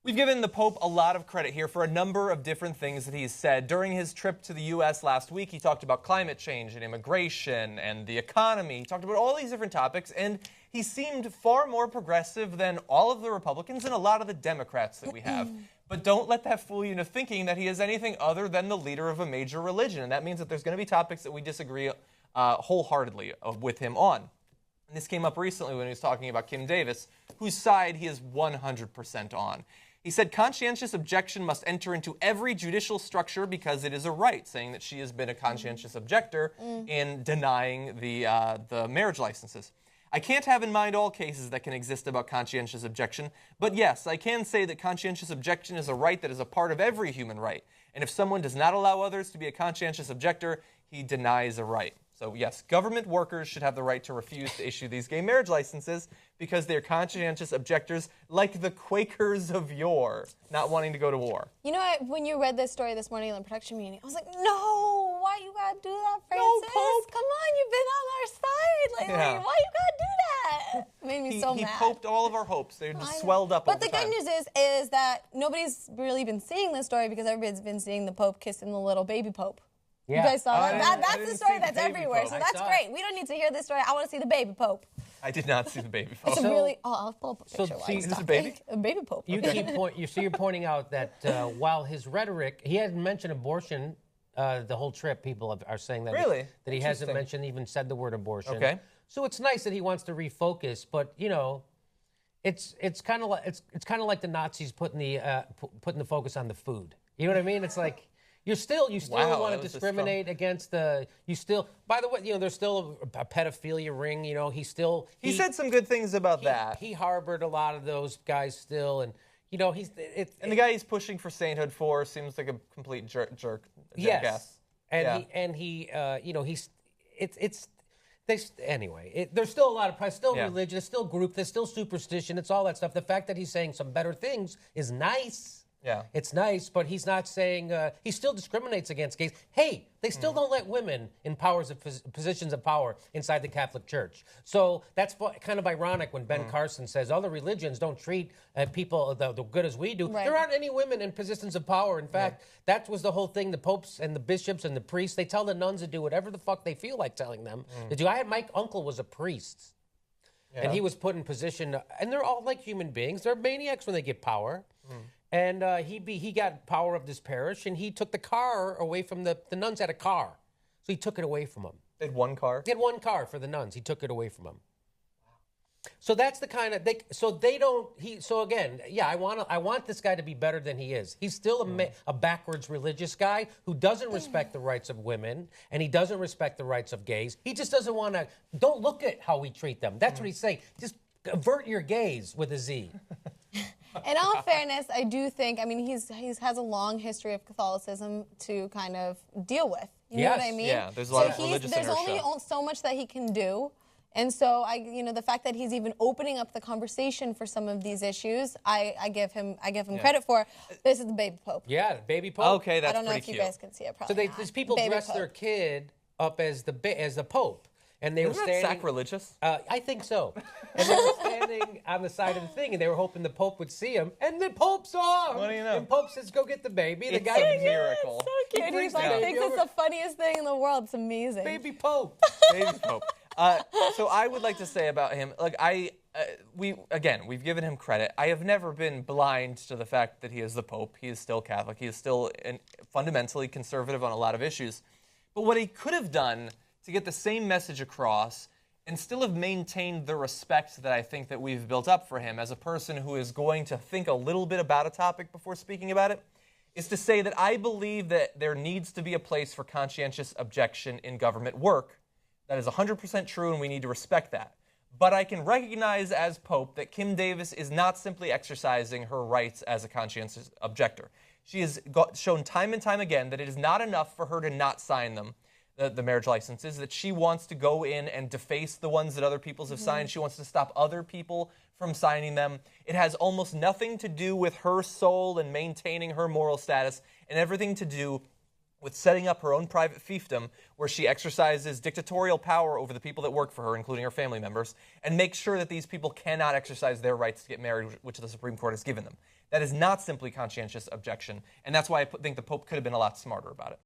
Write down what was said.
We've given the Pope a lot of credit here for a number of different things that he's said. During his trip to the U.S. last week, he talked about climate change and immigration and the economy. He talked about all these different topics, and he seemed far more progressive than all of the Republicans and a lot of the Democrats that we have. But don't let that fool you into thinking that he is anything other than the leader of a major religion. And that means that there's going to be topics that we disagree wholeheartedly with him on. And this came up recently when he was talking about Kim Davis, whose side he is 100% on. He said conscientious objection must enter into every judicial structure because it is a right, saying that she has been a conscientious objector in denying the marriage licenses. I can't have in mind all cases that can exist about conscientious objection, but yes, I can say that conscientious objection is a right that is a part of every human right. And if someone does not allow others to be a conscientious objector, he denies a right. So yes, government workers should have the right to refuse to issue these gay marriage licenses because they're conscientious objectors like the Quakers of yore, not wanting to go to war. You know, when you read this story this morning in the production meeting, I was like, no, why you gotta do that, Francis? No, Pope. Come on, you've been on our side lately. Yeah. Why you gotta do that? It made me so mad. He poped all of our hopes. They're just swelled up all the time. But the good news is that nobody's really been seeing this story because everybody's been seeing the Pope kissing the little baby Pope. Yeah. You guys saw that? That's the story that's everywhere, so that's great. We don't need to hear this story. I want to see the baby Pope. I did not see the baby Pope. It's a really... Oh, I'll pull up a picture. So, is this a baby? A baby Pope. You're pointing out that while his rhetoric, he hadn't mentioned abortion the whole trip. People are saying that that he hasn't mentioned, even said the word abortion. Okay. So it's nice that he wants to refocus, but you know, it's kind of like the Nazis putting the focus on the food. You know what I mean? It's like. You still want to discriminate against the. By the way, you know, there's still a pedophilia ring. You know, he said some good things about that. He harbored a lot of those guys still, and you know, and the guy he's pushing for sainthood for seems like a complete jerk. Yes, you know, there's still a lot of pride, still religion, there's still group, there's still superstition, it's all that stuff. The fact that he's saying some better things is nice. Yeah. It's nice, but he's not saying, he still discriminates against gays. Hey, they still don't let women in positions of power inside the Catholic Church. So that's kind of ironic when Ben Carson says other religions don't treat people the good as we do. Right. There aren't any women in positions of power. In fact, that was the whole thing. The popes and the bishops and the priests, they tell the nuns to do whatever the fuck they feel like telling them to do. My uncle was a priest, and he was put in position, and they're all like human beings. They're maniacs when they get power. And he got power of this parish, and he took the car away from the nuns. Had a car, so he took it away from them. They had one car? They had one car for the nuns. He took it away from them. So that's the kind of I want this guy to be better than he is. He's still a backwards religious guy who doesn't respect the rights of women, and he doesn't respect the rights of gays. He just doesn't want to. Don't look at how we treat them. That's what he's saying. Just avert your gaze with a Z. In all fairness, I do think, I mean, he has a long history of Catholicism to kind of deal with. You know what I mean? Yeah, there's a lot of religious inertia. There's only so much that he can do. And so, the fact that he's even opening up the conversation for some of these issues, I give him credit for. This is the baby Pope. Yeah, baby Pope. Okay, that's pretty cute. I don't know if you guys can see it. Probably these people dress their kid up as the Pope. And they were standing. Isn't that sacrilegious? I think so. And they were standing on the side of the thing, and they were hoping the Pope would see him. And the Pope saw him. What do you know? And Pope says, "Go get the baby." The it's guy a miracle. It's so cute. He thinks it's the funniest thing in the world. It's amazing. Baby Pope. Baby Pope. So I would like to say about him, like we've given him credit. I have never been blind to the fact that he is the Pope. He is still Catholic. He is still fundamentally conservative on a lot of issues. But what he could have done to get the same message across and still have maintained the respect that I think that we've built up for him as a person who is going to think a little bit about a topic before speaking about it, is to say that I believe that there needs to be a place for conscientious objection in government work. That is 100% true, and we need to respect that. But I can recognize as Pope that Kim Davis is not simply exercising her rights as a conscientious objector. She has shown time and time again that it is not enough for her to not sign them, the marriage licenses, that she wants to go in and deface the ones that other people have signed. She wants to stop other people from signing them. It has almost nothing to do with her soul and maintaining her moral status, and everything to do with setting up her own private fiefdom where she exercises dictatorial power over the people that work for her, including her family members, and makes sure that these people cannot exercise their rights to get married, which the Supreme Court has given them. That is not simply conscientious objection, and that's why I think the Pope could have been a lot smarter about it.